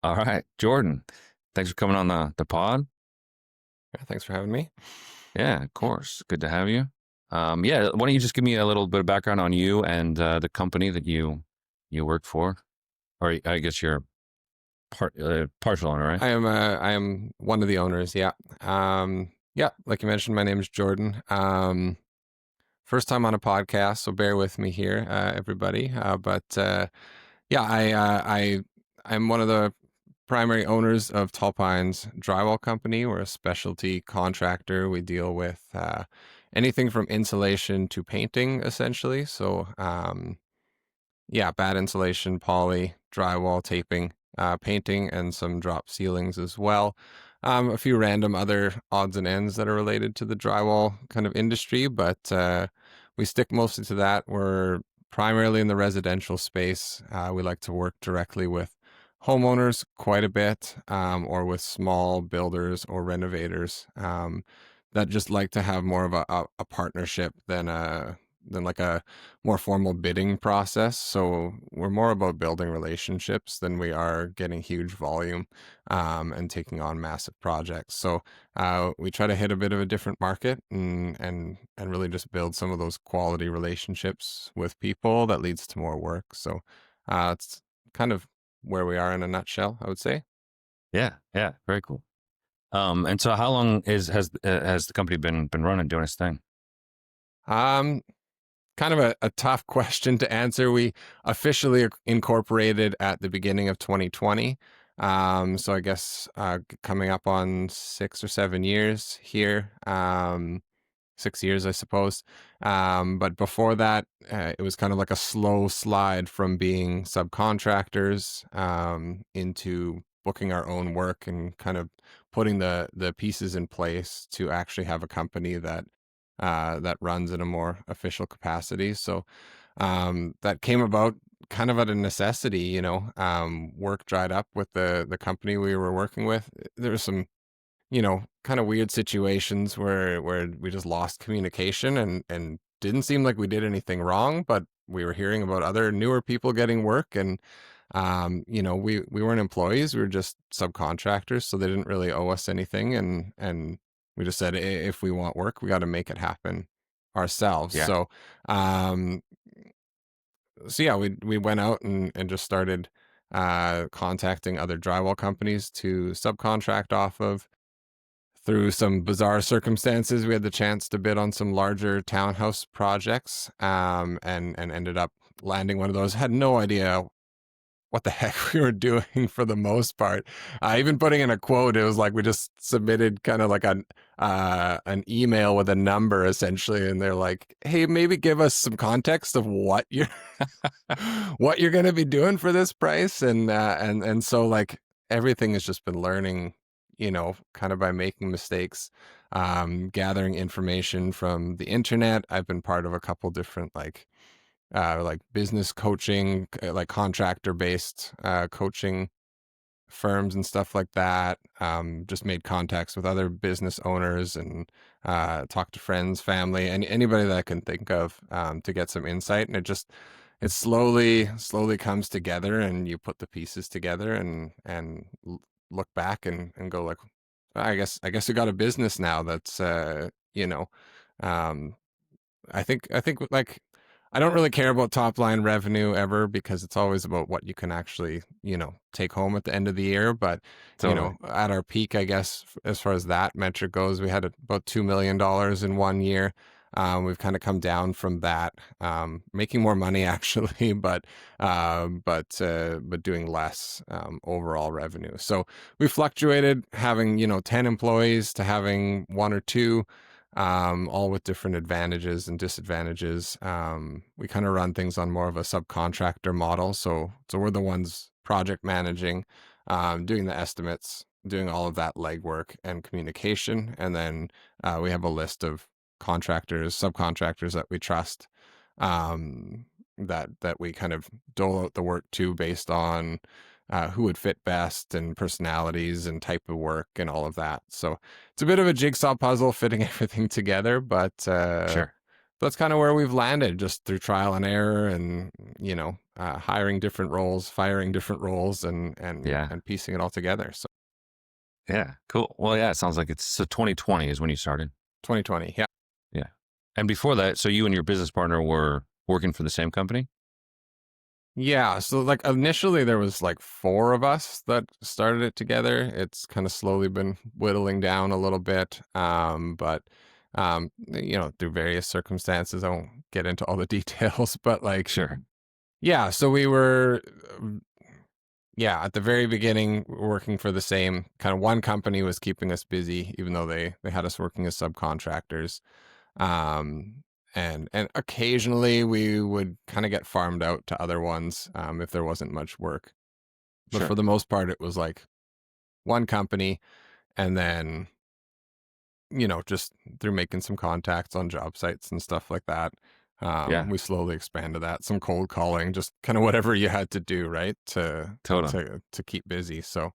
All right, Jordan, thanks for coming on the pod. Yeah, thanks for having me. Yeah, of course. Good to have you. Yeah, why don't you just give me a little bit of background on you and the company that you work for, or I guess you're partial owner, right? I am one of the owners. Yeah. Yeah. Like you mentioned, my name is Jordan. First time on a podcast, so bear with me here, everybody. But yeah, I'm one of the primary owners of Tall Pines Drywall Company. We're a specialty contractor. We deal with anything from insulation to painting, essentially. So yeah, bad insulation, poly, drywall, taping, painting, and some drop ceilings as well. A few random other odds and ends that are related to the drywall kind of industry, but we stick mostly to that. We're primarily in the residential space. We like to work directly with homeowners quite a bit, or with small builders or renovators that just like to have more of a partnership than like a more formal bidding process. So we're more about building relationships than we are getting huge volume and taking on massive projects. So we try to hit a bit of a different market and really just build some of those quality relationships with people that leads to more work. So it's kind of where we are in a nutshell, I would say. Yeah, yeah, very cool. And so how long has the company been running doing its thing? Um, Kind of a tough question to answer. We officially incorporated at the beginning of 2020. So I guess coming up on 6 or 7 years here. 6 years, I suppose. But before that, it was kind of like a slow slide from being subcontractors into booking our own work and kind of putting the pieces in place to actually have a company that runs in a more official capacity. So that came about kind of out of necessity. Work dried up with the company we were working with. There was some kind of weird situations where we just lost communication and didn't seem like we did anything wrong, but we were hearing about other newer people getting work and we weren't employees, we were just subcontractors, so they didn't really owe us anything and we just said, If we want work, we got to make it happen ourselves." Yeah. So yeah, we went out and just started contacting other drywall companies to subcontract off of. Through some bizarre circumstances, we had the chance to bid on some larger townhouse projects, and ended up landing one of those. Had no idea what the heck we were doing for the most part. Even putting in a quote, it was like we just submitted kind of like an email with a number essentially, and they're like, "Hey, maybe give us some context of what you're what you're going to be doing for this price." And so like everything has just been learning, kind of by making mistakes, gathering information from the internet. I've been part of a couple different like business coaching, like contractor based coaching firms and stuff like that. Just made contacts with other business owners and talked to friends, family, and anybody that I can think of to get some insight. And it slowly comes together, and you put the pieces together and look back and go like, I guess we got a business now that's um, I think like I don't really care about top line revenue ever because it's always about what you can actually, take home at the end of the year. But, Totally. at our peak, I guess, as far as that metric goes, we had about $2 million in one year. We've kind of come down from that, making more money actually, but doing less overall revenue. So we fluctuated having 10 employees to having one or two, all with different advantages and disadvantages. We kind of run things on more of a subcontractor model, so we're the ones project managing, doing the estimates, doing all of that legwork and communication, and then we have a list of contractors, subcontractors that we trust, that we kind of dole out the work to based on who would fit best and personalities and type of work and all of that. So it's a bit of a jigsaw puzzle fitting everything together, but Sure. that's kind of where we've landed, just through trial and error, and hiring different roles, firing different roles, Yeah. and piecing it all together. So Yeah. Cool. Well, yeah, it sounds like it's so 2020 is when you started. 2020, yeah. Yeah. And before that, so you and your business partner were working for the same company? Yeah, so like initially there was like four of us that started it together. It's kind of slowly been whittling down a little bit, but through various circumstances, I won't get into all the details. But like, Sure. yeah, so we were, yeah, at the very beginning working for the same kind of one company was keeping us busy, even though they had us working as subcontractors. Um, and occasionally we would kind of get farmed out to other ones if there wasn't much work. But for Sure. the most part, it was like one company, and then just through making some contacts on job sites and stuff like that, Yeah. we slowly expanded that. Some cold calling, just kind of whatever you had to do, right, Totally. to keep busy. So,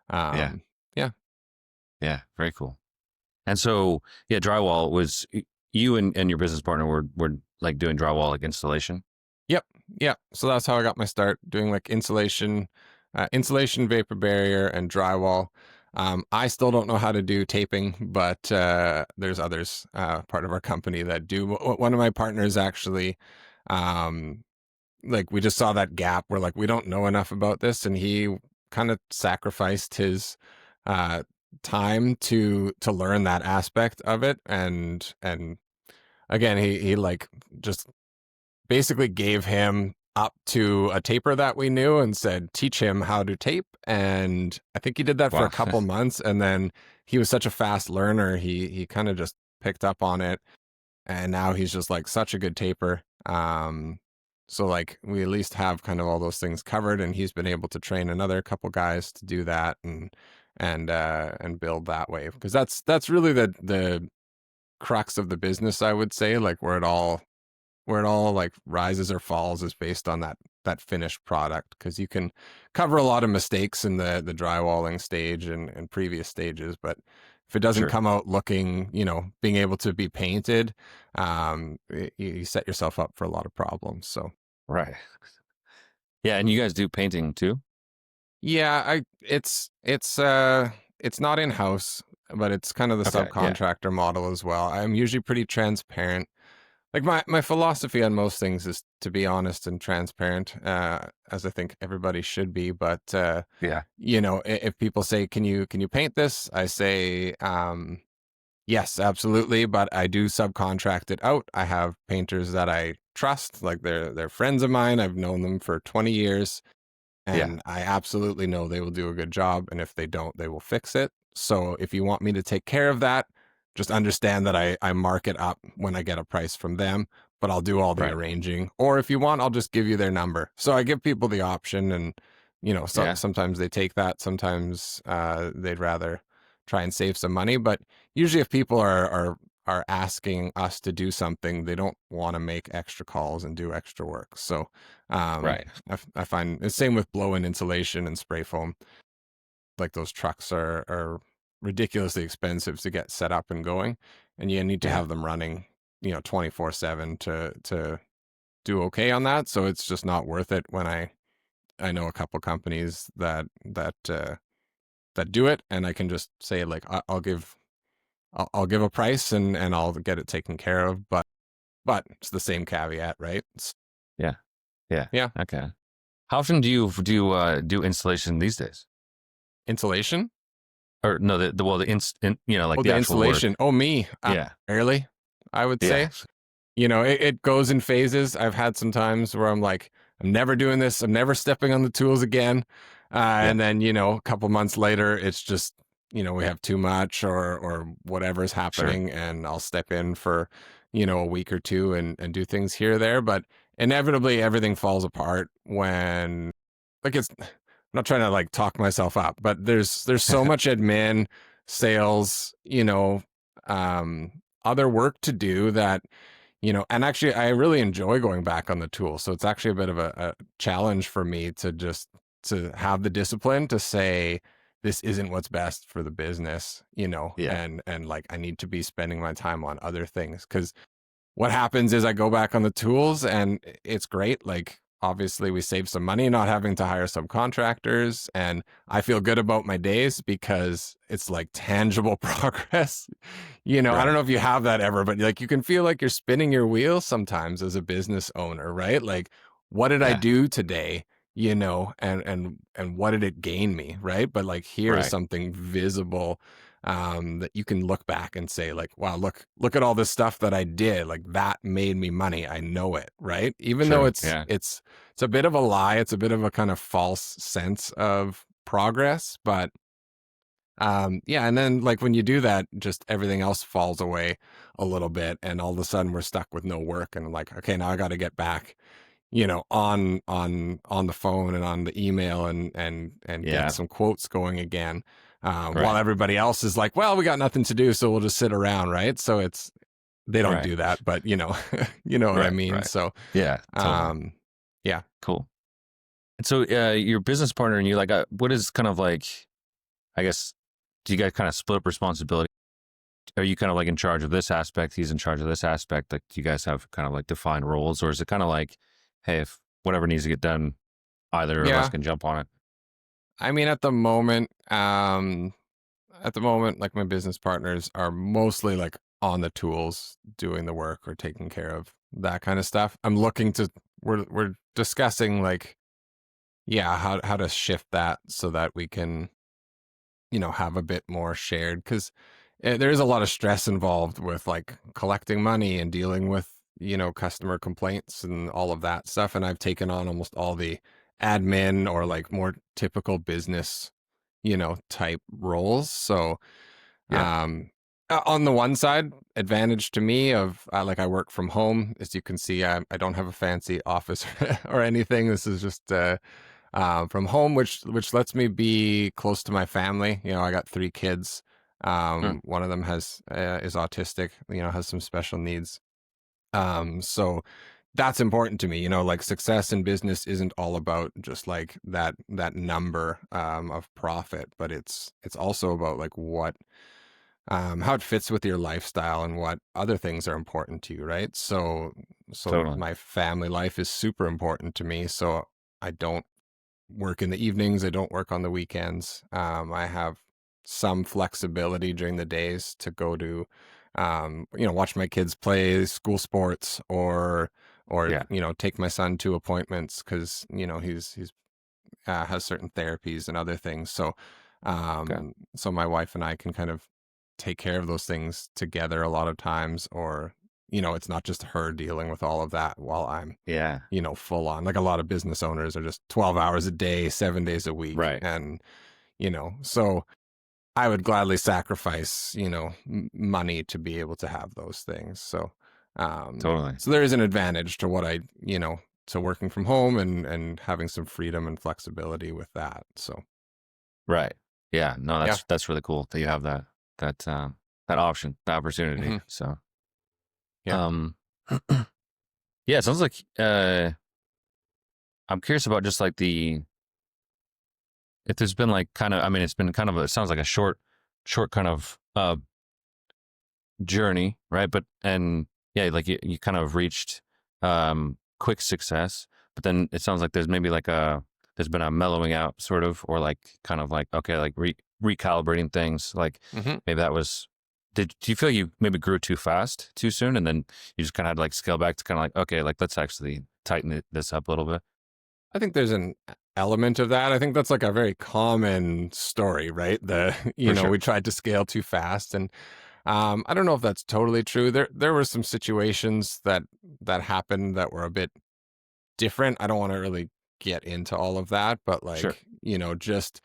Yeah. yeah. Yeah. Very cool. And so, yeah, drywall was you and your business partner were like doing drywall like installation. Yep. Yeah. So that's how I got my start doing like insulation, vapor barrier, and drywall. I still don't know how to do taping, but there's others, part of our company, that do. One of my partners actually, um, like we just saw that gap where like we don't know enough about this, and he kind of sacrificed his uh, time to learn that aspect of it, and again he like just basically gave him up to a taper that we knew and said, teach him how to tape. And I think he did that for a Wow. couple months. And then he was such a fast learner. He kind of just picked up on it. And now he's just like such a good taper. So like we at least have kind of all those things covered, and he's been able to train another couple guys to do that and build that way. Because that's really the crux of the business, I would say, like where it all like rises or falls is based on that finished product, because you can cover a lot of mistakes in the drywalling stage and previous stages, but if it doesn't Sure. come out looking, being able to be painted, you set yourself up for a lot of problems. So Right. Yeah. And you guys do painting too? yeah, it's not in house, but it's kind of the Okay. Yeah. subcontractor model as well. I'm usually pretty transparent. Like my philosophy on most things is to be honest and transparent, as I think everybody should be. But Yeah. if people say, "Can you paint this?" I say, "Yes, absolutely." But I do subcontract it out. I have painters that I trust, like they're friends of mine. I've known them for 20 years, Yeah. and I absolutely know they will do a good job. And if they don't, they will fix it. So if you want me to take care of that, just understand that I mark it up when I get a price from them, but I'll do all the Right. arranging. Or if you want, I'll just give you their number. So I give people the option, and Yeah. sometimes they take that. Sometimes they'd rather try and save some money. But usually, if people are asking us to do something, they don't want to make extra calls and do extra work. So Right. I find the same with blow-in insulation and spray foam. Like those trucks are ridiculously expensive to get set up and going, and you need to Yeah. have them running, 24/7 to do okay on that. So it's just not worth it when I know a couple companies that do it, and I can just say like I'll give a price, and I'll get it taken care of. But it's the same caveat, right? Yeah. Yeah. Yeah, Okay. How often do you do installation these days? insulation. Or no, like Oh, the the actual work. insulation. Oh, me. Yeah. Rarely, I would Yeah. say. It goes in phases. I've had some times where I'm like, I'm never doing this. I'm never stepping on the tools again. Yeah. And then, a couple months later, it's just, we have too much or whatever's Sure. happening. And I'll step in for, a week or two and do things here or there. But inevitably, everything falls apart when, like, I'm not trying to like talk myself up, but there's so much admin, sales, um, other work to do that, and actually I really enjoy going back on the tool. So it's actually a bit of a challenge for me to have the discipline to say this isn't what's best for the business, Yeah. and like I need to be spending my time on other things, because what happens is I go back on the tools and it's great. Like, obviously we save some money not having to hire subcontractors, and I feel good about my days because it's like tangible progress. I don't Right. know if you have that ever, but like you can feel like you're spinning your wheels sometimes as a business owner, right? Like, what did I Yeah. do today? And what did it gain me, right? But like, here's Right. something visible, that you can look back and say like, wow, look at all this stuff that I did. Like, that made me money. I know it, right? Even though True. it's Yeah. it's a bit of a lie. It's a bit of a kind of false sense of progress, but yeah. And then like when you do that, just everything else falls away a little bit, and all of a sudden we're stuck with no work, and like, okay, now I got to get back, on the phone and on the email, and get Yeah. some quotes going again, while Right. everybody else is like, well, we got nothing to do, so we'll just sit around, right? So they don't Right. do that, but you know what I Right. mean. Right. So Yeah. Totally. um yeah. Cool. And so, your business partner and you, like, what is kind of like, I guess, do you guys kind of split up responsibility? Are you kind of like in charge of this aspect? He's in charge of this aspect. Like, do you guys have kind of like defined roles, or is it kind of like, hey, if whatever needs to get done, either of us Yeah. can jump on it? I mean, at the moment, like, my business partners are mostly like on the tools doing the work or taking care of that kind of stuff. I'm looking to we're discussing like, yeah, how to shift that so that we can, have a bit more shared, because there is a lot of stress involved with like collecting money and dealing with, customer complaints and all of that stuff. And I've taken on almost all the admin or like more typical business, type roles. So, Yeah. on the one side, advantage to me of, like, I work from home. As you can see, I don't have a fancy office or anything. This is just from home, which lets me be close to my family. I got 3 kids. Hmm. One of them is autistic. Has some special needs. So that's important to me. Like, success in business isn't all about just like that number of profit, but it's also about like what how it fits with your lifestyle and what other things are important to you, right? So Totally. my family life is super important to me. So I don't work in the evenings. I don't work on the weekends. I have some flexibility during the days to go to, watch my kids play school sports, or Yeah. take my son to appointments because he's has certain therapies and other things. So, Okay. so my wife and I can kind of take care of those things together a lot of times, or it's not just her dealing with all of that while I'm Yeah. full on. Like, a lot of business owners are just 12 hours a day, 7 days a week. Right. And, so I would gladly sacrifice, money to be able to have those things. So, Totally. so there is an advantage to what to working from home, and having some freedom and flexibility with that. So, Right. Yeah. No, yeah. that's really cool that you have that that option, that opportunity. Hmm. So, Yeah. um, yeah, it sounds like I'm curious about just like if there's been like kind of, I mean, it's been kind of it sounds like a short kind of journey, right? But and yeah, like you kind of reached quick success, but then it sounds like there's maybe like there's been a mellowing out sort of, or like kind of like, okay, like recalibrating things. Like Hmm. maybe that was, do you feel you maybe grew too fast too soon, and then you just kind of had to like scale back to kind of like, okay, like let's actually tighten this up a little bit? I think there's an element of that. I think that's like a very common story, right? For sure. We tried to scale too fast, and I don't know if that's totally true. There were some situations that happened that were a bit different. I don't want to really get into all of that, but Sure. like, just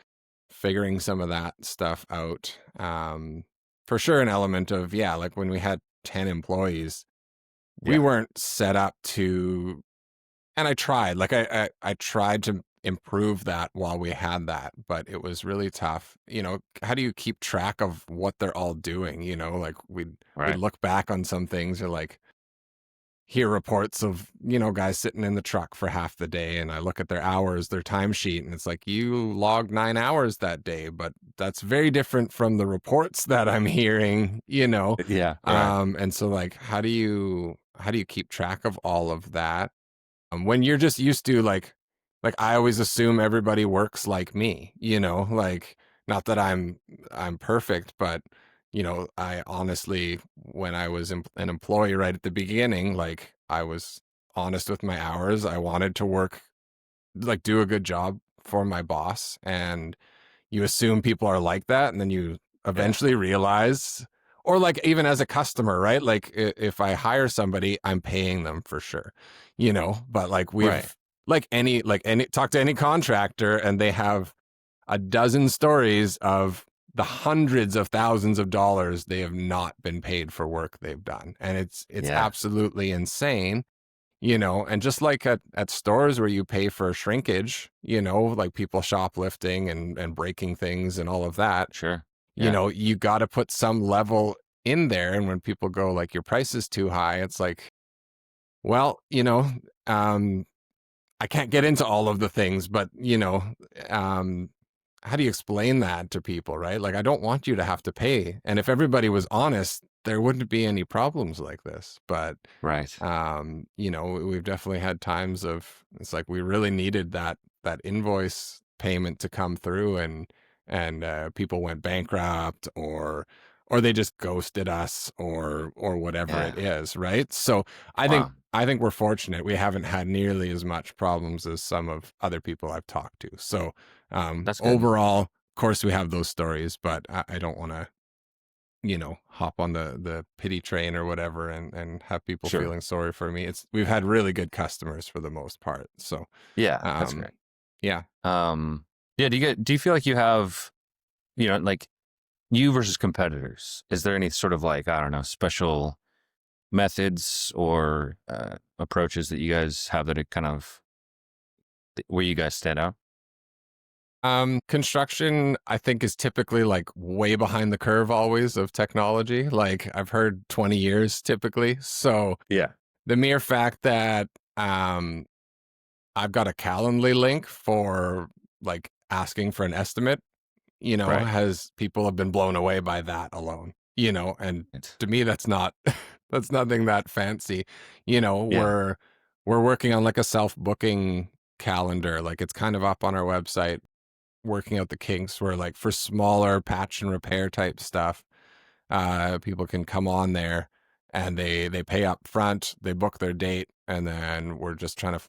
figuring some of that stuff out. For sure, an element of, yeah, like when we had 10 employees, we Yeah. weren't set up to, and I tried, like, I tried to improve that while we had that, but it was really tough. How do you keep track of what they're all doing? Like, we'd Right. look back on some things, or like hear reports of, guys sitting in the truck for half the day, and I look at their hours, their timesheet, and it's like, you logged 9 hours that day, but that's very different from the reports that I'm hearing. Yeah. Right. And so, like, how do you keep track of all of that when you're just used to like I always assume everybody works like me, like not that I'm perfect, but I honestly, when I was an employee right at the beginning, like I was honest with my hours. I wanted to work, like do a good job for my boss, and you assume people are like that, and then you Yeah. eventually realize, or like even as a customer, right? Like if I hire somebody, I'm paying them for sure, but like Right. like any talk to any contractor and they have a dozen stories of the hundreds of thousands of dollars they have not been paid for work they've done. And it's Yeah. absolutely insane, and just like at stores where you pay for shrinkage, like people shoplifting and breaking things and all of that, Sure. Yeah. you got to put some level in there. And when people go like your price is too high, it's like, well, um, I can't get into all of the things, but um, how do you explain that to people, right? Like, I don't want you to have to pay. And if everybody was honest, there wouldn't be any problems like this. But Right. we've definitely had times of it's like we really needed that invoice payment to come through, and people went bankrupt, or they just ghosted us, or whatever Yeah. it is, right? So I think Wow. I think we're fortunate. We haven't had nearly as much problems as some of other people I've talked to. So That's good. overall, of course, we have those stories, but I don't want to hop on the pity train or whatever, and have people Sure. feeling sorry for me. We've had really good customers for the most part. So, Yeah. That's um, great. yeah. Um, yeah. Do you feel like you have, like you versus competitors? Is there any sort of like, I don't know, special methods or approaches that you guys have that it kind of where you guys stand out? Construction, I think, is typically like way behind the curve always of technology. Like I've heard 20 years typically. So Yeah. the mere fact that, um, I've got a Calendly link for like asking for an estimate, Right. has people have been blown away by that alone, and It's, to me, that's not, that's nothing that fancy. You know, yeah. we're, we're working on like a self-booking calendar. Like it's kind of up on our website, working out the kinks where like for smaller patch and repair type stuff, people can come on there and they pay up front, they book their date, and then we're just trying to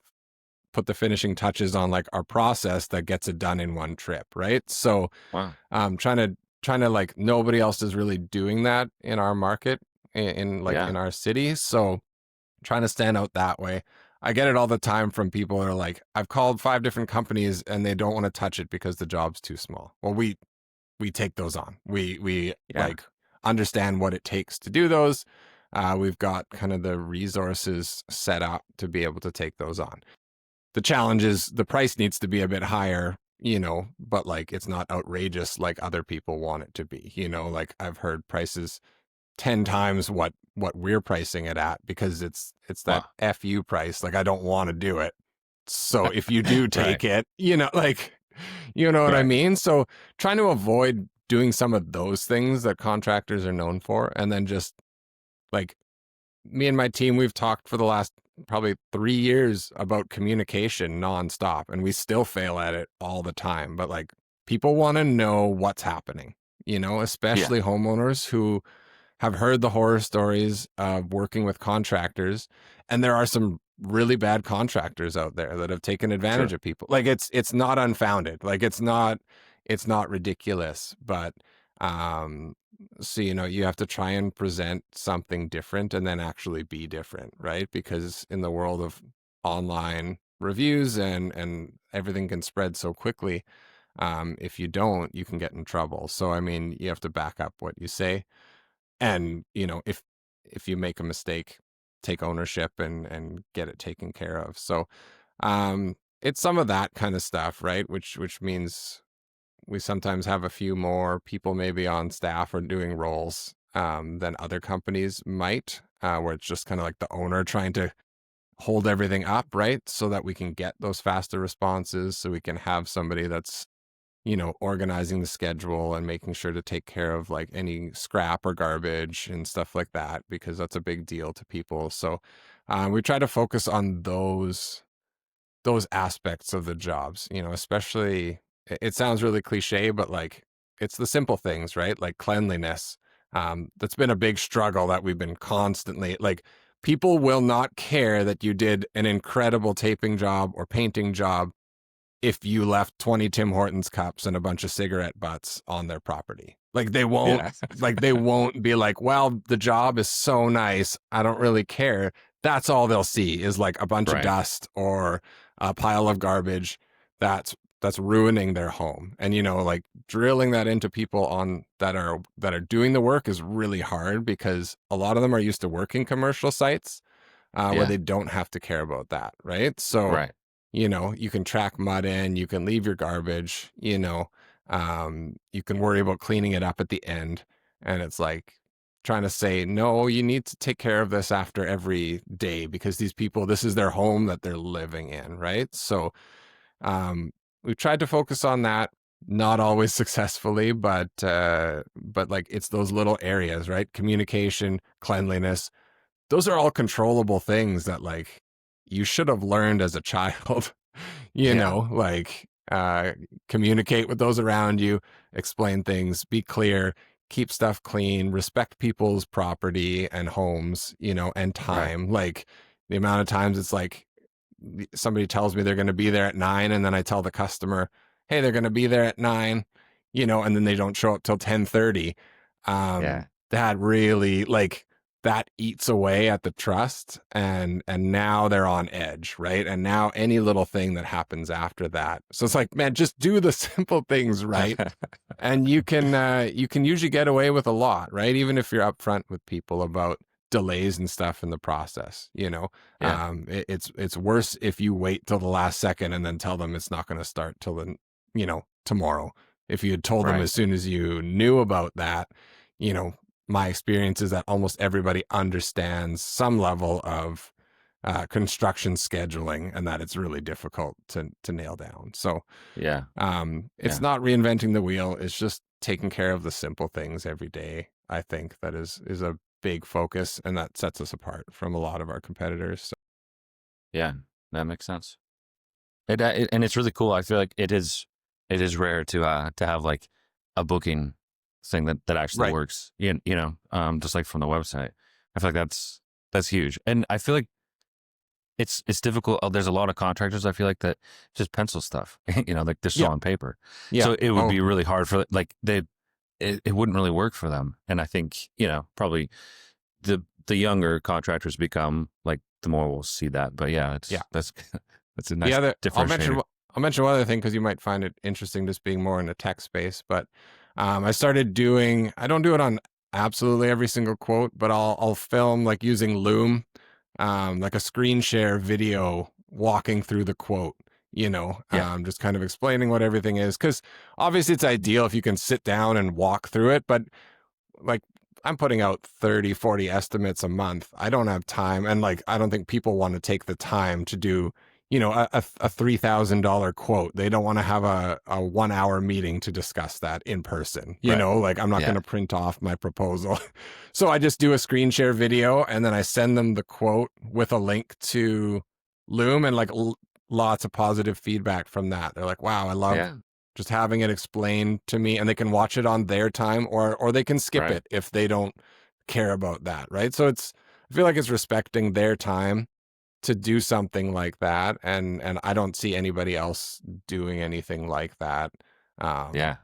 put the finishing touches on like our process that gets it done in one trip, right? So Wow. trying to like nobody else is really doing that in our market, in like Yeah. in our city. So trying to stand out that way. I get it all the time from people who are like, I've called 5 different companies and they don't want to touch it because the job's too small. Well, we take those on. We Yeah. like understand what it takes to do those. We've got kind of the resources set up to be able to take those on. The challenge is the price needs to be a bit higher, but like it's not outrageous like other people want it to be. Like I've heard prices 10 times what we're pricing it at because it's that Wow. FU price. Like I don't want to do it. So if you do Right. take it, like you know what I Right. mean? So trying to avoid doing some of those things that contractors are known for, and then just like me and my team, we've talked for the last probably 3 years about communication nonstop, and we still fail at it all the time. But like people want to know what's happening, Yeah. especially homeowners who have heard the horror stories of working with contractors, and there are some really bad contractors out there that have taken advantage Sure. of people. Like it's not unfounded. Like it's not ridiculous, but um so you have to try and present something different and then actually be different, right? Because in the world of online reviews and everything can spread so quickly, if you don't, you can get in trouble. So I mean, you have to back up what you say, and if you make a mistake, take ownership and get it taken care of. So it's some of that kind of stuff, right? Which means we sometimes have a few more people maybe on staff or doing roles than other companies might, where it's just kind of like the owner trying to hold everything up, right? So that we can get those faster responses, so we can have somebody that's organizing the schedule and making sure to take care of like any scrap or garbage and stuff like that, because that's a big deal to people. So we try to focus on those aspects of the jobs, especially it sounds really cliche, but like it's the simple things, right? Like cleanliness. That's been a big struggle that we've been constantly like, people will not care that you did an incredible taping job or painting job if you left 20 Tim Hortons cups and a bunch of cigarette butts on their property. Like they won't, Yeah. like they won't be like, well, the job is so nice, I don't really care. That's all they'll see is like a bunch of Right. dust or a pile of garbage that's ruining their home. And like drilling that into people on that are doing the work is really hard, because a lot of them are used to working commercial sites where Yeah. they don't have to care about that, right? So Right. you can track mud in, you can leave your garbage, you can worry about cleaning it up at the end. And it's like trying to say, no, you need to take care of this after every day, because these people, this is their home that they're living in, right? So we've tried to focus on that, not always successfully, but like it's those little areas, right? Communication, cleanliness, those are all controllable things that like you should have learned as a child. Yeah. Like communicate with those around you, explain things, be clear, keep stuff clean, respect people's property and homes, and Right. time. Like the amount of times it's like somebody tells me they're going to be there at 9, and then I tell the customer, hey, they're going to be there at 9, and then they don't show up till 10:30. Yeah. That really like that eats away at the trust, and now they're on edge, right? And now any little thing that happens after that, so it's like, man, just do the simple things right, and you can usually get away with a lot, right? Even if you're upfront with people about delays and stuff in the process. Yeah. It's worse if you wait till the last second and then tell them it's not going to start till tomorrow. If you had told them Right. as soon as you knew about that, you know my experience is that almost everybody understands some level of construction scheduling, and that it's really difficult to nail down. So Yeah. it's Yeah. not reinventing the wheel. It's just taking care of the simple things every day. I think that is a big focus, and that sets us apart from a lot of our competitors. So, Yeah. That makes sense. And it's really cool. I feel like it is rare to have like a booking thing that actually right. works. Just like from the website. I feel like that's huge. And I feel like it's difficult. There's a lot of contractors I feel like that just pencil stuff. Like they're still Yeah. on paper. Yeah. So it would Oh, be really hard for like it wouldn't really work for them. And I think, probably the younger contractors become, like the more we'll see that. But yeah, yeah. that's that's a The nice other, differentiator. I'll mention one other thing, because you might find it interesting, just being more in a tech space. But I started doing. I don't do it on absolutely every single quote, but I'll film like using Loom, like a screen share video walking through the quote. Yeah. Just kind of explaining what everything is, because obviously it's ideal if you can sit down and walk through it, but like I'm putting out 30, 40 estimates a month. I don't have time. And like, I don't think people want to take the time to do, a $3,000 quote. They don't want to have a 1 hour meeting to discuss that in person. Right. Like I'm not going Yeah. to print off my proposal. So I just do a screen share video, and then I send them the quote with a link to Loom, and like lots of positive feedback from that. They're like, wow, I love Yeah. just having it explained to me, and they can watch it on their time, or they can skip Right. it if they don't care about that, right? So I feel like it's respecting their time to do something like that, and I don't see anybody else doing anything like that. um Yeah.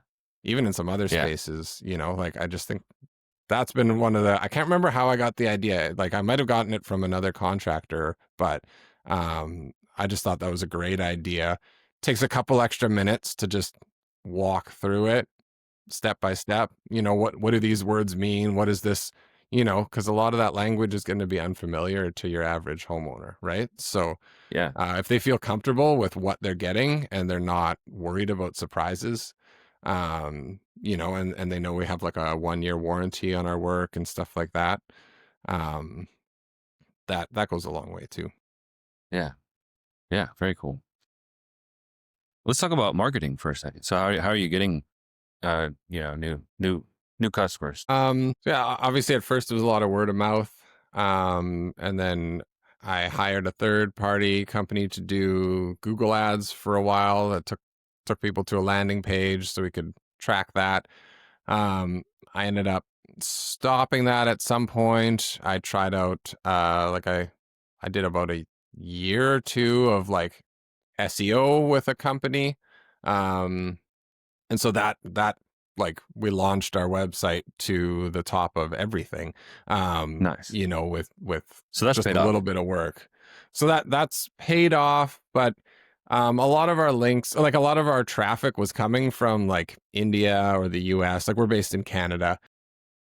Even in some other Yeah. spaces, like I just think that's been one of the, I can't remember how I got the idea. Like I might have gotten it from another contractor, but I just thought that was a great idea. Takes a couple extra minutes to just walk through it step by step. What do these words mean? What is this? Because a lot of that language is going to be unfamiliar to your average homeowner, right? So Yeah. if they feel comfortable with what they're getting and they're not worried about surprises, and they know we have like a 1 year warranty on our work and stuff like that, um, that goes a long way too. Yeah. Yeah. Very cool. Let's talk about marketing for a second. So how are you getting new customers? Yeah, obviously at first it was a lot of word of mouth. And then I hired a third party company to do Google ads for a while. That took people to a landing page so we could track that. I ended up stopping that at some point. I tried out I did about a year or two of like SEO with a company. Um and so that like we launched our website to the top of everything. Nice. With So that's just paid a off. little bit of work. So that's paid off, but a lot of our links, like a lot of our traffic was coming from like India or the US. Like we're based in Canada.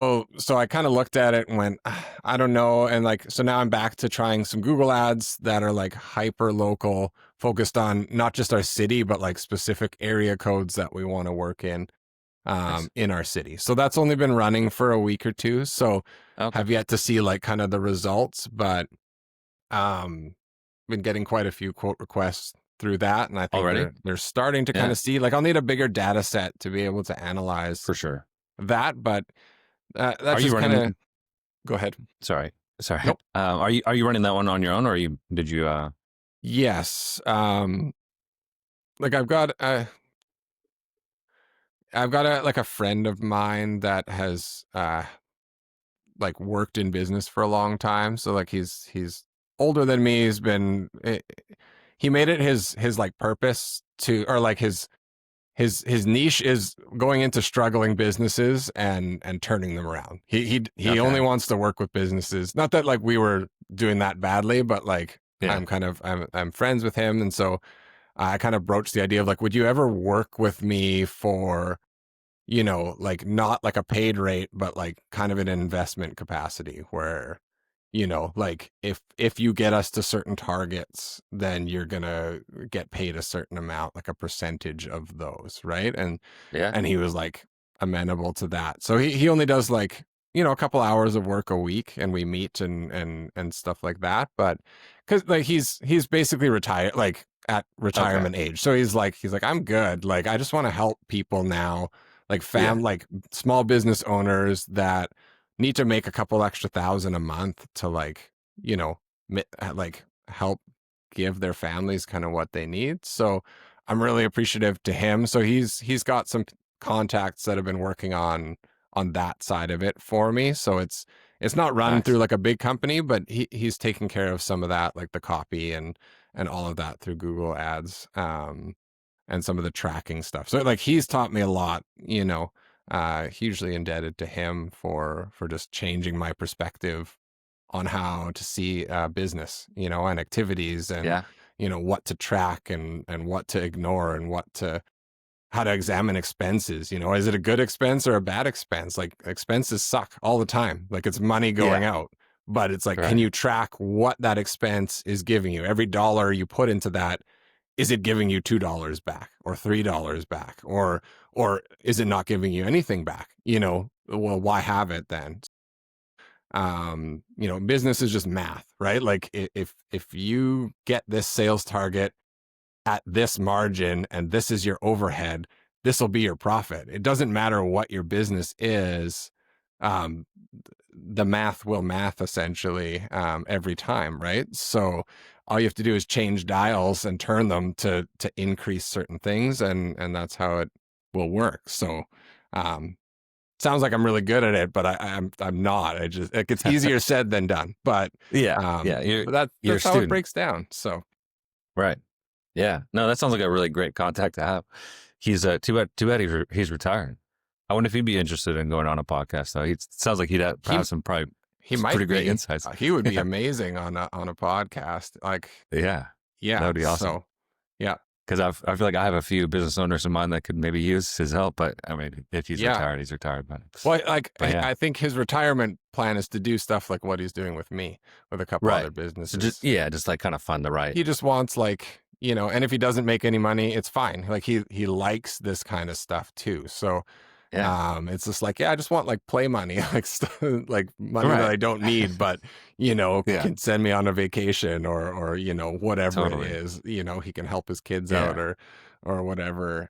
Oh, so I kind of looked at it and went, I don't know. And like, so now I'm back to trying some Google ads that are like hyper local, focused on not just our city, but like specific area codes that we want to work Nice. in our city. So that's only been running for a week or two. So Okay. have yet to see like kind of the results, but been getting quite a few quote requests through that. And I think Already? they're starting to kind Yeah, of see like I'll need a bigger data set to be able to analyze for sure. that. But Are that's you just kind running? of go ahead. Sorry. Nope. Are you running that one on your own, or did you? Yes. Like I've got a like a friend of mine that has like worked in business for a long time. So like he's older than me. He made it his like purpose to, or like his niche is going into struggling businesses and turning them around. He only Okay. wants to work with businesses. Not that like we were doing that badly, but like Yeah. I'm friends with him, and so I kind of broached the idea of like, would you ever work with me for, like not like a paid rate, but like kind of an investment capacity where, like if you get us to certain targets, then you're gonna get paid a certain amount, like a percentage of those, right? Yeah. And he was like amenable to that. So he only does like, a couple hours of work a week, and we meet and stuff like that. But because like he's basically retired, like at Okay. retirement age. So he's like, I'm good. Like I just want to help people now, like Yeah. like small business owners that need to make a couple extra thousand a month to like, like help give their families kind of what they need. So I'm really appreciative to him. So he's got some contacts that have been working on that side of it for me. So it's not run through Nice. like a big company, but he's taking care of some of that, like the copy and all of that through Google Ads, and some of the tracking stuff. So like he's taught me a lot, hugely indebted to him for just changing my perspective on how to see business, and activities, and Yeah. what to track and what to ignore, and how to examine expenses. Is it a good expense or a bad expense? Like expenses suck all the time. Like it's money going Yeah. out, but it's like, can Right. you track what that expense is giving you? Every dollar you put into that, is it giving you $2 back or $3 back, or is it not giving you anything back? Well, why have it then? Business is just math, right? Like if you get this sales target at this margin and this is your overhead, this will be your profit. It doesn't matter what your business is. Um, the math will math essentially, every time, right? So all you have to do is change dials and turn them to increase certain things, and that's how it will work. So um, sounds like I'm really good at it, but I'm not. I just like it's easier said than done. But Yeah. Yeah. You're you're a that's how it student. breaks down. So Right. Yeah. No, that sounds like a really great contact to have. He's too bad he's retired. I wonder if he'd be interested in going on a podcast though. He sounds like he'd he have some probably he some pretty might great be. insights. He would be Yeah. amazing on a podcast. Like Yeah. That yeah. would be awesome. So yeah. Because I feel like I have a few business owners in mind that could maybe use his help. But I mean, if he's Yeah. retired, he's retired. Well, like But yeah. I think his retirement plan is to do stuff like what he's doing with me, with a couple Right. other So businesses. just like kind of fun to write. He just wants like, and if he doesn't make any money, it's fine. Like he likes this kind of stuff too. So Yeah. it's just like, yeah, I just want like play money, like like money that I Right. don't need, but Yeah. can send me on a vacation, or whatever it Totally. is. He can help his kids out, Yeah. or or whatever.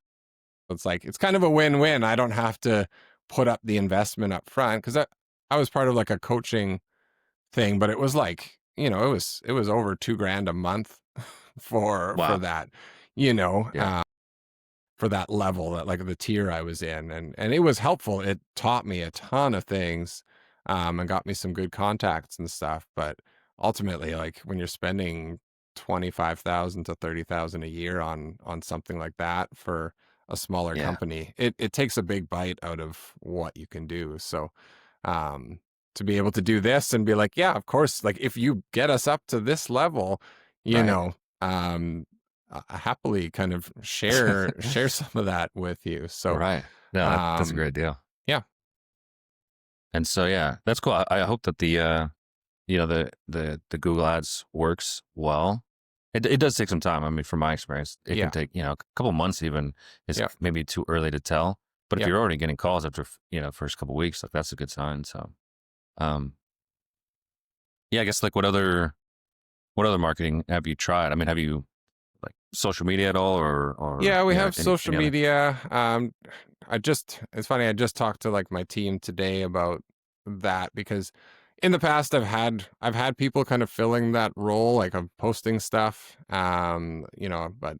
It's like, it's kind of a win-win. I don't have to put up the investment up front, because I was part of like a coaching thing, but it was like, it was over 2 grand a month for Wow. that, Yeah. for that level, that like the tier I was in, and it was helpful. It taught me a ton of things, and got me some good contacts and stuff. But ultimately, like when you're spending 25,000 to 30,000 a year on something like that for a smaller Yeah. company, it takes a big bite out of what you can do. So, um, to be able to do this and be like, yeah, of course, like if you get us up to this level, you Right. know, um, happily kind of share some of that with you. So, Right. No, that's a um, great deal. yeah, And so, yeah, that's cool. I hope that the Google Ads works well. It does take some time. I mean, from my experience, it can yeah, take, a couple months even. Is yeah, maybe too early to tell. But if yeah. you're already getting calls after, first couple weeks, like that's a good sign. So, um, yeah, I guess like what other marketing have you tried? I mean, have you like social media at all, or Yeah, we have social any other? media. It's funny, I just talked to like my team today about that, because in the past I've had people kind of filling that role, like of posting stuff. But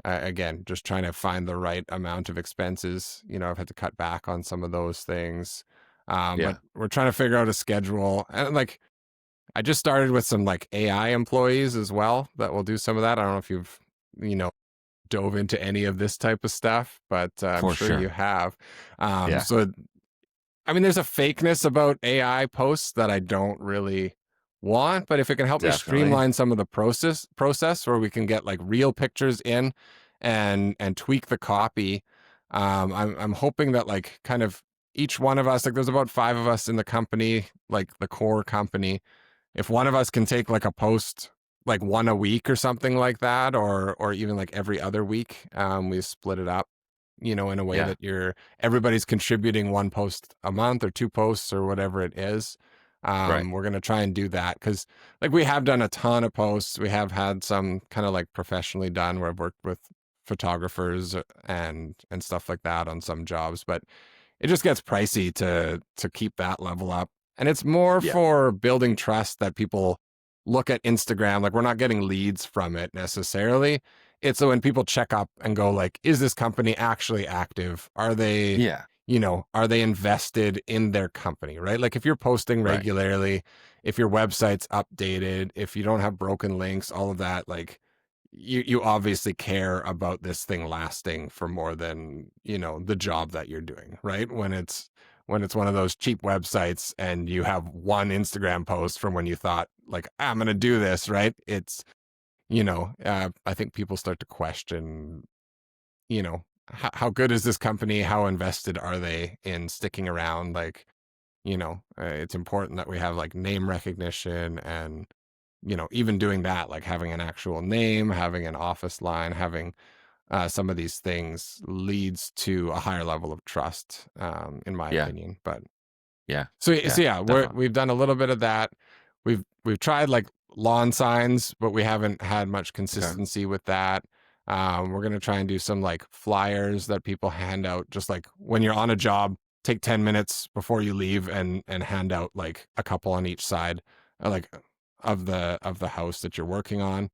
again, just trying to find the right amount of expenses. I've had to cut back on some of those things. But Yeah. we're trying to figure out a schedule. And like, I just started with some like AI employees as well that will do some of that. I don't know if you've, you know, dove into any of this type of stuff, but I'm For sure you sure. have. Yeah. So, I mean, there's a fakeness about AI posts that I don't really want, but if it can help me Definitely. streamline some of the process where we can get like real pictures in and tweak the copy, I'm hoping that like kind of each one of us, like there's about 5 of us in the company, like the core company, if one of us can take like a post like one a week or something like that, or even like every other week, we split it up, in a way Yeah. that everybody's contributing one post a month or two posts or whatever it is. Right. We're going to try and do that, because like we have done a ton of posts. We have had some kind of like professionally done where I've worked with photographers and stuff like that on some jobs, but it just gets pricey to keep that level up. And it's more Yeah. for building trust that people look at Instagram. Like we're not getting leads from it necessarily. It's so when people check up and go like, is this company actually active? Yeah. Are they invested in their company, right? Like if you're posting Right. regularly, if your website's updated, if you don't have broken links, all of that, like you obviously care about this thing lasting for more than, the job that you're doing, right? When it's one of those cheap websites and you have one Instagram post from when you thought like, I'm going to do this, right? I think people start to question, how good is this company? How invested are they in sticking around? Like, it's important that we have like name recognition, and even doing that, like having an actual name, having an office line, having some of these things leads to a higher level of trust, in my Yeah. opinion. But Yeah. so Yeah. yeah, Definitely. we've done a little bit of that. We've tried like lawn signs, but we haven't had much Okay. consistency with that. We're gonna try and do some like flyers that people hand out, just like when you're on a job, take 10 minutes before you leave and hand out like a couple on each side, like of the house that you're working on.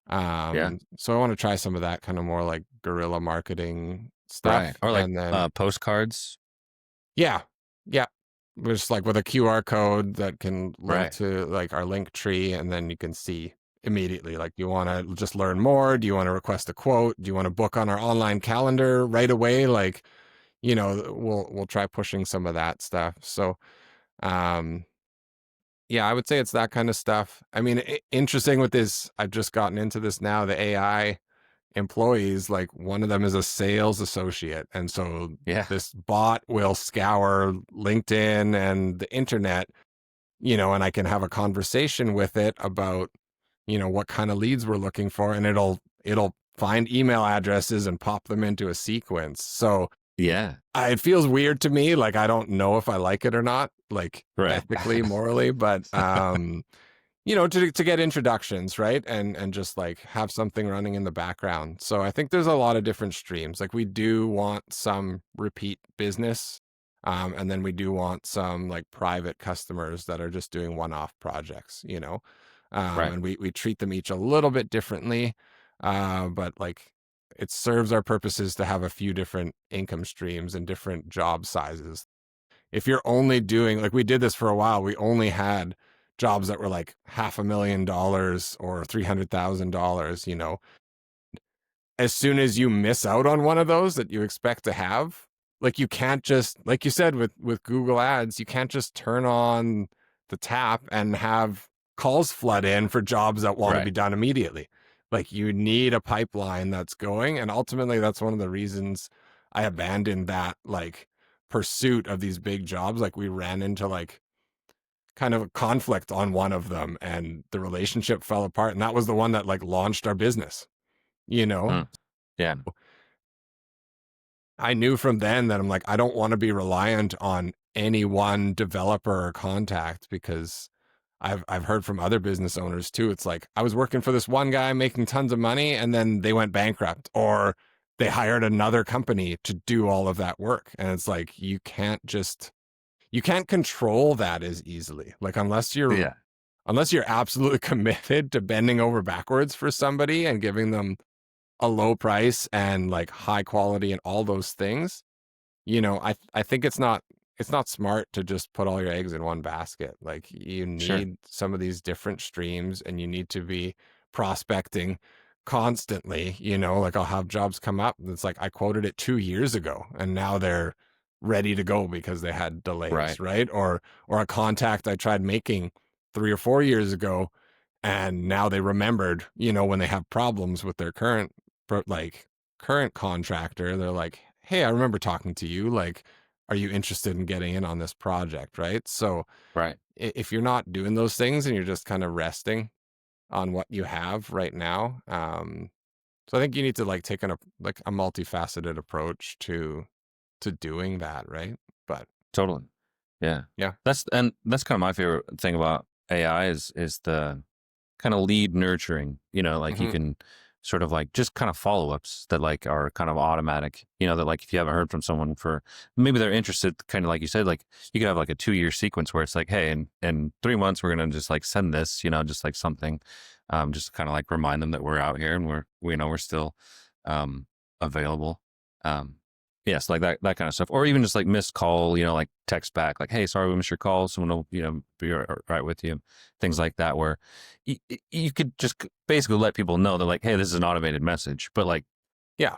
Yeah. So I want to try some of that kind of more like guerrilla marketing Right. stuff, Or like and then postcards. yeah. Yeah. Just like with a QR code that can link Right. to like our link tree, and then you can see immediately, like, do you want to just learn more? Do you want to request a quote? Do you want to book on our online calendar right away? Like, we'll try pushing some of that stuff. So, um, yeah, I would say it's that kind of stuff. I mean, interesting with this, I've just gotten into this now, the AI employees, like one of them is a sales associate. And so Yeah. this bot will scour LinkedIn and the internet, and I can have a conversation with it about, what kind of leads we're looking for. And it'll find email addresses and pop them into a sequence. So Yeah. it feels weird to me. Like, I don't know if I like it or not, like Right. ethically, morally, but, to get introductions, right? And just like have something running in the background. So I think there's a lot of different streams. Like we do want some repeat business. And then we do want some like private customers that are just doing one-off projects. Right. And we treat them each a little bit differently. But like it serves our purposes to have a few different income streams and different job sizes. If you're only doing, like we did this for a while, we only had jobs that were like $500,000 or $300,000. As soon as you miss out on one of those that you expect to have, like you can't just, like you said with Google Ads, you can't just turn on the tap and have calls flood in for jobs that want to Right. be done immediately. Like you need a pipeline that's going, and ultimately that's one of the reasons I abandoned that like pursuit of these big jobs. Like we ran into like kind of a conflict on one of them, and the relationship fell apart, and that was the one that like launched our business you know Mm. Yeah. I knew from then that I'm like, I don't want to be reliant on any one developer or contact, because I've heard from other business owners too. It's like I was working for this one guy making tons of money, and then they went bankrupt, or they hired another company to do all of that work. And it's like you can't control that as easily. Like Yeah. unless you're absolutely committed to bending over backwards for somebody and giving them a low price and like high quality and all those things, I think it's not smart to just put all your eggs in one basket. Like you Sure. need some of these different streams, and you need to be prospecting constantly. Like I'll have jobs come up. It's like I quoted it 2 years ago, and now they're ready to go because they had delays, Right. right? Or a contact I tried making 3 or 4 years ago, and now they remembered, when they have problems with their current contractor, they're like, hey, I remember talking to you. Like, are you interested in getting in on this project? Right. So Right. if you're not doing those things and you're just kind of resting on what you have right now, so I think you need to like take a multifaceted approach to doing that. Right. But Totally. Yeah. yeah. That's kind of my favorite thing about AI is the kind of lead nurturing, like you Hmm. can sort of like just kind of follow-ups that like are kind of automatic, that like if you haven't heard from someone for maybe they're interested, kind of like you said, like you could have like a 2-year sequence where it's like, hey, in 3 months we're gonna just like send this, just like something, just kind of like remind them that we're out here and we're still available. Um yes, like that kind of stuff. Or even just like missed call, like text back, like, hey, sorry we missed your call. Someone will, be right with you. Things like that, where you could just basically let people know that like, hey, this is an automated message, but like Yeah.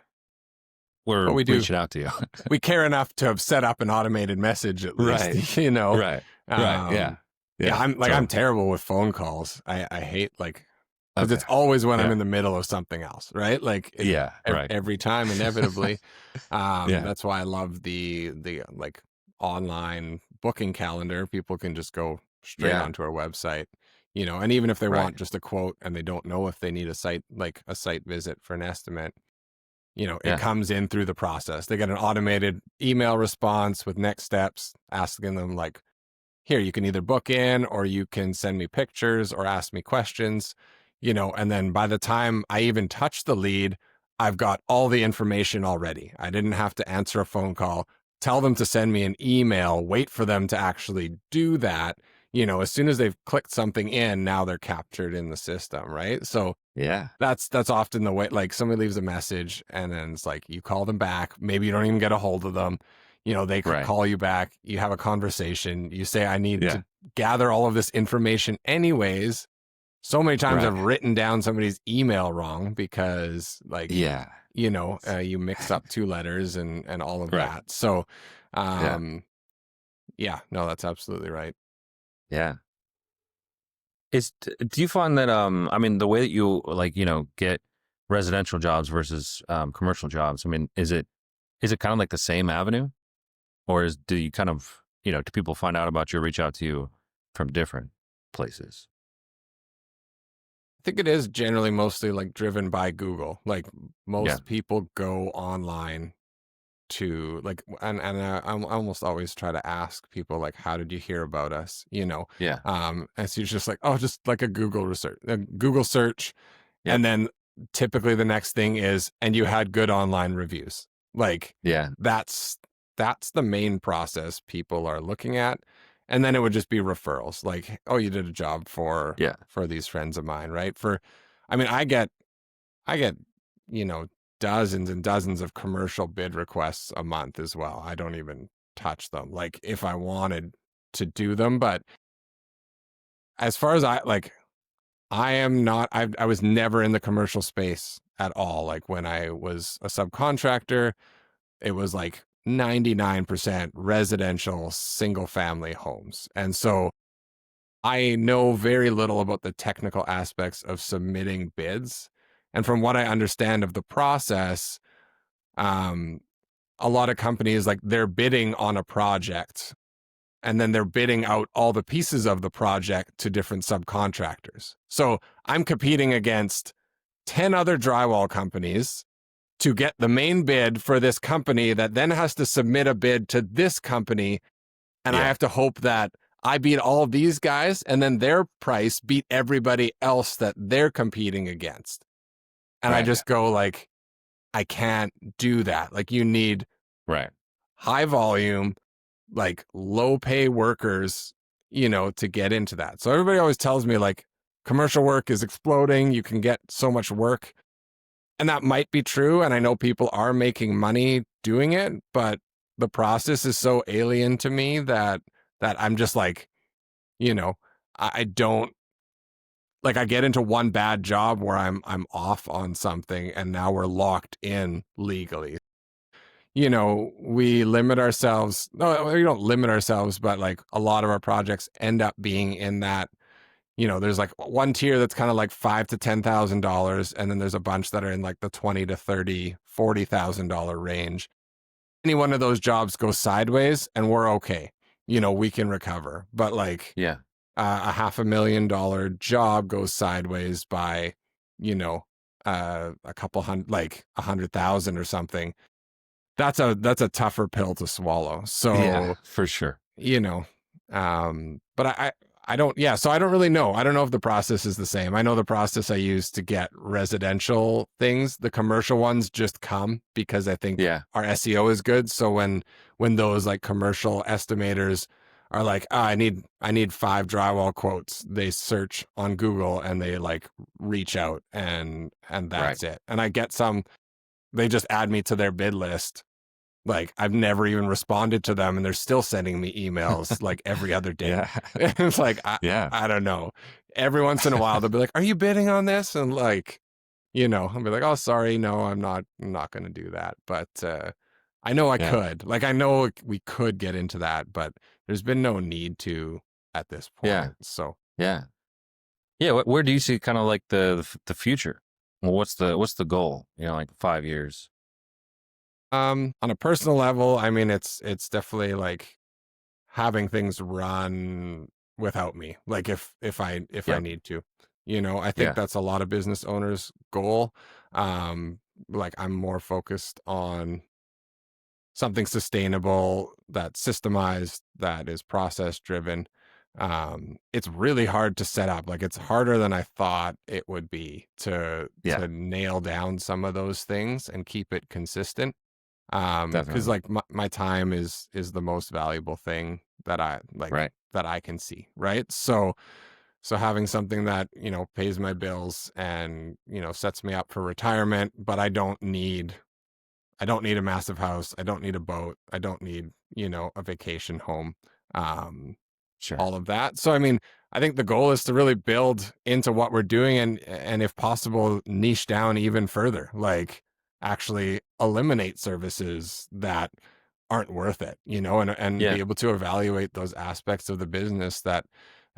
But we're we do, reaching out to you. we care enough to have set up an automated message at Right. least. Right. Right. Yeah. Um, yeah, Yeah. I'm terrible with phone calls. I hate like, because Okay. it's always when I'm Yeah. in the middle of something else, right? Like Yeah. Right. every time, inevitably. Yeah. That's why I love the like online booking calendar. People can just go straight Yeah. onto our website, and even if they Right. want just a quote and they don't know if they need a site visit for an estimate, it Yeah. comes in through the process. They get an automated email response with next steps, asking them like, here, you can either book in or you can send me pictures or ask me questions, and then by the time I even touch the lead, I've got all the information already. I didn't have to answer a phone call, tell them to send me an email, wait for them to actually do that. As soon as they've clicked something in, now they're captured in the system, right? So Yeah. that's often the way. Like somebody leaves a message and then it's like you call them back, maybe you don't even get a hold of them, they could Right. call you back, you have a conversation, you say, I need Yeah. to gather all of this information anyways. So many times Right. I've written down somebody's email wrong because like Yeah. you mix up two letters and all of Right. that. So Yeah. yeah, no, that's absolutely right. Yeah. Do you find that I mean the way that you like get residential jobs versus commercial jobs, I mean is it kind of like the same avenue, or do you kind of do people find out about you, reach out to you from different places? I think it is generally mostly like driven by Google. Like Yeah. most people go online to like, and I almost always try to ask people like, how did you hear about us? Yeah. And so it's just like, oh, just like a Google search. Yep. And then typically the next thing is, and you had good online reviews. Like Yeah. that's the main process people are looking at. And then it would just be referrals. Like, oh, you did a job Yeah. for these friends of mine, right? I mean, I get, you know, dozens and dozens of commercial bid requests a month as well. I don't even touch them. Like if I wanted to do them, but as far as I am not, I was never in the commercial space at all. Like when I was a subcontractor, it was like 99% residential single family homes. And so I know very little about the technical aspects of submitting bids. And from what I understand of the process, um, a lot of companies like they're bidding on a project and then they're bidding out all the pieces of the project to different subcontractors. So I'm competing against 10 other drywall companies to get the main bid for this company that then has to submit a bid to this company. And I Yeah. have to hope that I beat all of these guys and then their price beat everybody else that they're competing against. And I Right. just go like, I can't do that. Like you need Right. high volume, like low pay workers, to get into that. So everybody always tells me like commercial work is exploding. You can get so much work. And that might be true. And I know people are making money doing it, but the process is so alien to me that I'm just like, you know, I don't like I get into one bad job where I'm off on something and now we're locked in legally. We limit ourselves. No, we don't limit ourselves, but like a lot of our projects end up being in that, there's like one tier that's kind of like $5,000 to $10,000, and then there's a bunch that are in like the 20 to 30, $40,000 range. Any one of those jobs goes sideways, and we're okay. We can recover. But like Yeah. a $500,000 job goes sideways by, a couple hundred, like 100,000 or something. That's a tougher pill to swallow. Yeah. So, For sure. but I don't, yeah, so I don't really know. I don't know if the process is the same. I know the process I use to get residential things. The commercial ones just come because I think Yeah. our SEO is good. So when those like commercial estimators are like, I need 5 drywall quotes, they search on Google and they like reach out and Right. that's it. And I get some, they just add me to their bid list. Like I've never even responded to them and they're still sending me emails like every other day. Yeah. It's like, Yeah. I don't know. Every once in a while they'll be like, are you bidding on this? And like, I'll be like, oh, sorry. No, I'm not going to do that. But, I know I Yeah. could, like, I know we could get into that, but there's been no need to at this point. Yeah. So, Yeah. Yeah. Where do you see kind of like the future? Well, what's the goal? Like 5 years. on a personal level, I mean, it's definitely like having things run without me, like if I Yep. need to, I think Yeah. that's a lot of business owners goal. Like I'm more focused on something sustainable, that's systemized, that is process driven. It's really hard to set up. Like it's harder than I thought it would be Yeah. to nail down some of those things and keep it consistent. Because Definitely. like my time is the most valuable thing that I like Right. that I can see, right? So having something that pays my bills and sets me up for retirement, but I don't need a massive house. I don't need a boat. I don't need, a vacation home. Um, Sure. all of that. So I mean, I think the goal is to really build into what we're doing and if possible niche down even further. Like actually eliminate services that aren't worth it, and be Yeah. able to evaluate those aspects of the business that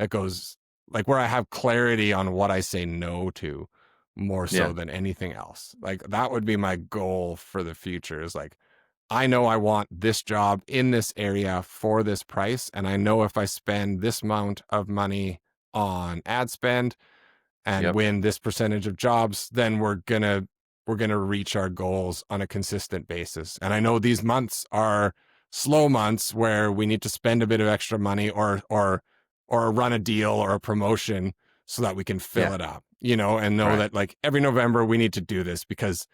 goes like where I have clarity on what I say no to more Yeah. so than anything else. Like that would be my goal for the future is like I know I want this job in this area for this price. And I know if I spend this amount of money on ad spend and Yep. win this percentage of jobs, then we're going to we're going to reach our goals on a consistent basis. And I know these months are slow months where we need to spend a bit of extra money or run a deal or a promotion so that we can fill Yeah. it up, and know Right. that like every November we need to do this because,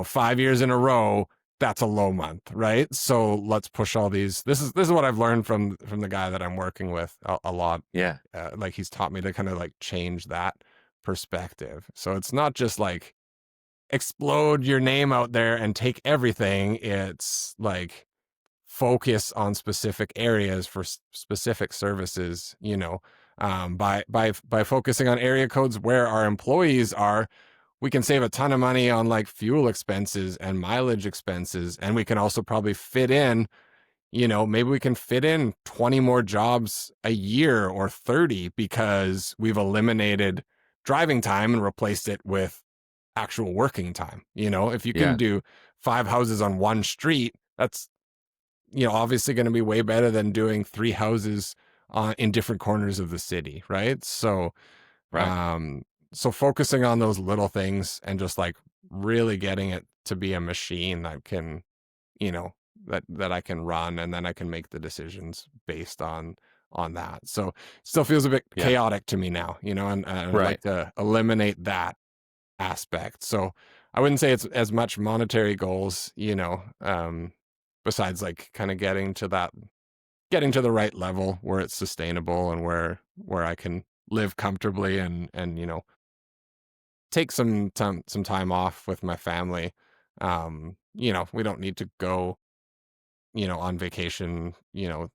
5 years in a row, that's a low month, right? So let's push all these. This is what I've learned from the guy that I'm working with a lot. Yeah. Like he's taught me to kind of like change that perspective. So it's not just like explode your name out there and take everything. It's like focus on specific areas for specific services, by focusing on area codes where our employees are, we can save a ton of money on like fuel expenses and mileage expenses. And we can also probably fit in, maybe we can fit in 20 more jobs a year or 30 because we've eliminated driving time and replaced it with actual working time. If you can Yeah. do 5 houses on one street, that's, obviously going to be way better than doing 3 houses in different corners of the city. Right. So, Right. so focusing on those little things and just like really getting it to be a machine that can, that I can run, and then I can make the decisions based on that. So it still feels a bit Yeah. chaotic to me now, and I'd Right. like to eliminate that aspect. So I wouldn't say it's as much monetary goals, besides like kind of getting to the right level where it's sustainable and where I can live comfortably and take some time off with my family. We don't need to go, on vacation,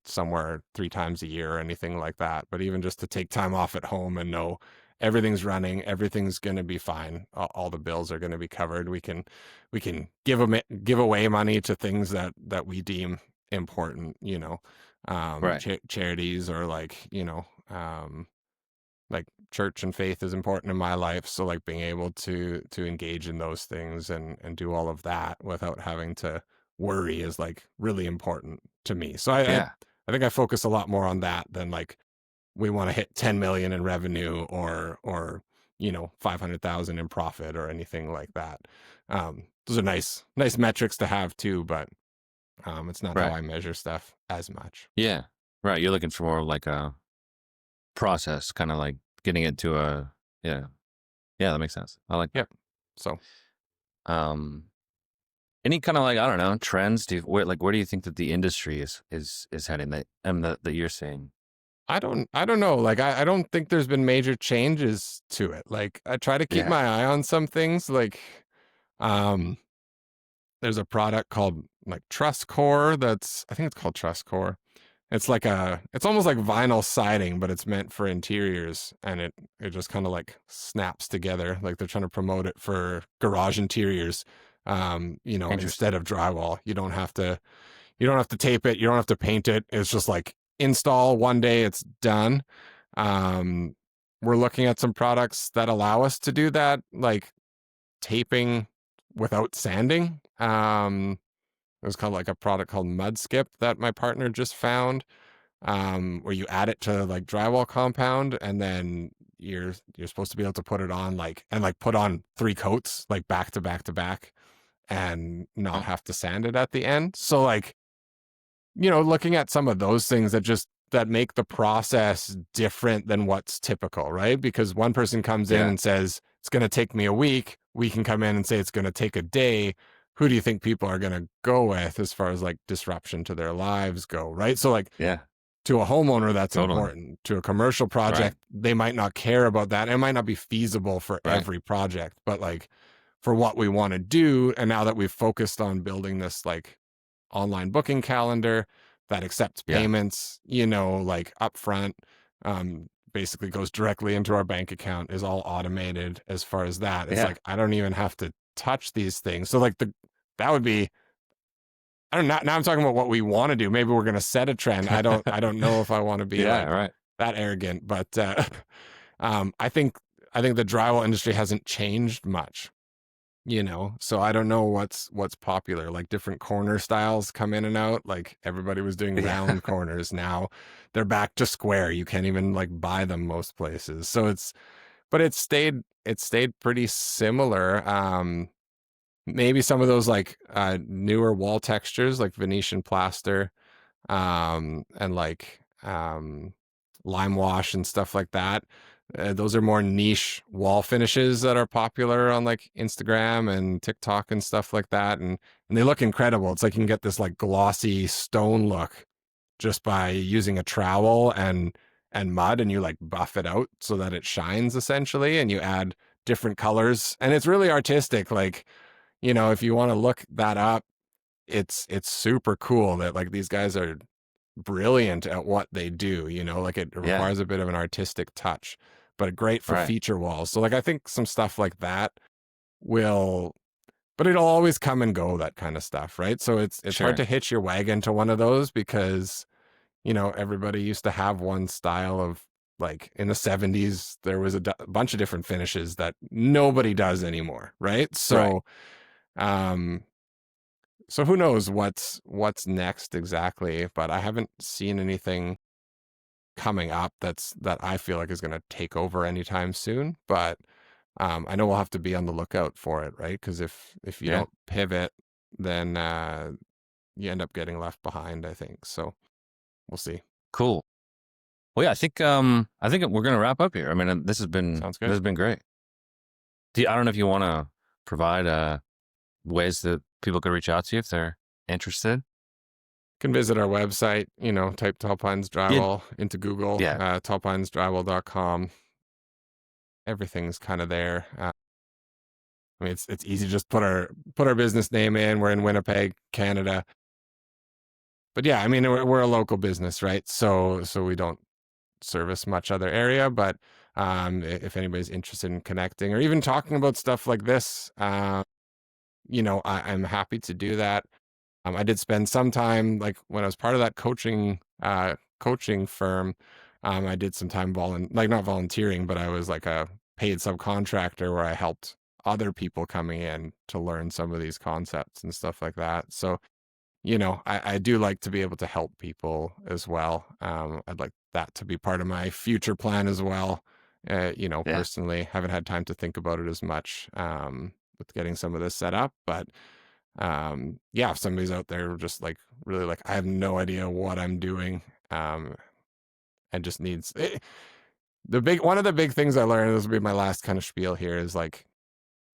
somewhere 3 times a year or anything like that. But even just to take time off at home and know everything's running, everything's going to be fine. All the bills are going to be covered. We can give away money to things that we deem important, Right. charities or like, like church and faith is important in my life. So like being able to engage in those things and do all of that without having to worry is like really important to me. So Yeah. I think I focus a lot more on that than like we want to hit 10 million in revenue or 500,000 in profit or anything like that. Those are nice metrics to have too, but it's not how Right. I measure stuff as much. Yeah. Right. You're looking for more like a process, kind of like getting it to a, yeah. Yeah, that makes sense. I like that. Yep. So Um, any kind of like, I don't know, trends? Where do you think that the industry is heading that you're seeing? I don't know. Like I don't think there's been major changes to it. Like I try to keep Yeah. my eye on some things. Like um there's a product called like TrustCore I think it's called TrustCore. It's like it's almost like vinyl siding, but it's meant for interiors, and it just kind of like snaps together. Like they're trying to promote it for garage interiors. Interesting. Instead of drywall. You don't have to tape it, you don't have to paint it. It's just like install one day, it's done. Um, we're looking at some products that allow us to do that, like taping without sanding. There's kind of like a product called Mud Skip that my partner just found, where you add it to like drywall compound, and then you're supposed to be able to put it on like put on 3 coats like back to back to back and not Oh, have to sand it at the end. So like, looking at some of those things that make the process different than what's typical, right? Because one person comes in yeah. and says, it's going to take me a week. We can come in and say it's going to take a day. Who do you think people are going to go with as far as like disruption to their lives go, right? So like Yeah. to a homeowner, that's Totally. important. To a commercial Right. project, they might not care about that. It might not be feasible for Right. every project, but like for what we want to do, and now that we've focused on building this like online booking calendar that accepts Yeah. payments, like upfront, basically goes directly into our bank account, is all automated as far as that. It's Yeah. like I don't even have to touch these things. So like that would be, I don't know. Now I'm talking about what we want to do. Maybe we're going to set a trend. I don't know if I want to be Yeah. like Right. that arrogant, but I think the drywall industry hasn't changed much, so I don't know what's popular. Like different corner styles come in and out. Like everybody was doing Yeah. round corners. Now they're back to square. You can't even like buy them most places. So but it stayed pretty similar. maybe some of those like newer wall textures like Venetian plaster, and like lime wash and stuff like that. Those are more niche wall finishes that are popular on like Instagram and TikTok and stuff like that, and they look incredible. It's like you can get this like glossy stone look just by using a trowel and mud, and you like buff it out so that it shines essentially, and you add different colors, and it's really artistic. Like, you know, if you want to look that up, it's super cool that like these guys are brilliant at what they do, you know, like it Yeah. requires a bit of an artistic touch, but great for Right. feature walls. So like I think some stuff like that will, but it'll always come and go, that kind of stuff, right? So it's hard Sure. to hitch your wagon to one of those because, you know, everybody used to have one style of, like in the 70s there was a bunch of different finishes that nobody does anymore, right? So um so who knows what's next exactly, but I haven't seen anything coming up that I feel like is going to take over anytime soon. But I know we'll have to be on the lookout for it, right? Because if you Yeah. don't pivot, then you end up getting left behind, I think. So we'll see. Cool. Well, yeah, I think we're gonna wrap up here. I mean, this has been Sounds this good. has been great. I don't know if you want to provide ways that people could reach out to you if they're interested. Can visit our website, you know, type Tall Pines Yeah. Drywall into Google, Yeah. tallpinesdrywall.com. Everything's kind of there. I mean, it's easy to just put our business name in. We're in Winnipeg, Canada. But yeah, I mean, we're a local business, right? So we don't service much other area. But if anybody's interested in connecting or even talking about stuff like this, you know, I'm happy to do that. I did spend some time, like when I was part of that coaching firm. I did some time not volunteering, but I was like a paid subcontractor where I helped other people coming in to learn some of these concepts and stuff like that. So, you know, I do like to be able to help people as well. I'd like that to be part of my future plan as well. You know, Yeah. personally, haven't had time to think about it as much with getting some of this set up, but yeah, if somebody's out there just like really like, I have no idea what I'm doing, and just needs one of the big things I learned, this will be my last kind of spiel here, is like,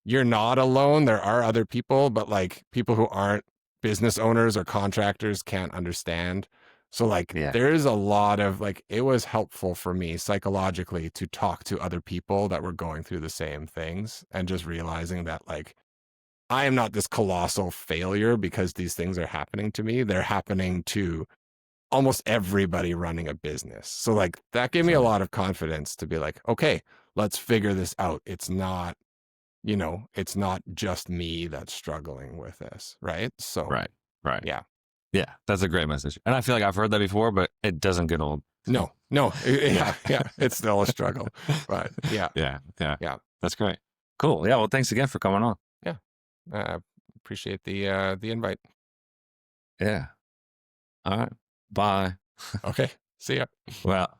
you're not alone. There are other people, but like people who aren't business owners or contractors can't understand. So like Yeah. there is a lot of like, it was helpful for me psychologically to talk to other people that were going through the same things, and just realizing that like, I am not this colossal failure because these things are happening to me. They're happening to almost everybody running a business. So like that gave me a Sure. lot of confidence to be like, okay, let's figure this out. It's not, you know, it's not just me that's struggling with this, right? So Right. yeah. Yeah. That's a great message, and I feel like I've heard that before, but it doesn't get old. No, yeah, it's still a struggle, but yeah. That's great. Cool. Yeah. Well, thanks again for coming on. Appreciate the invite. Yeah. All right. Bye. Okay, see ya. Well.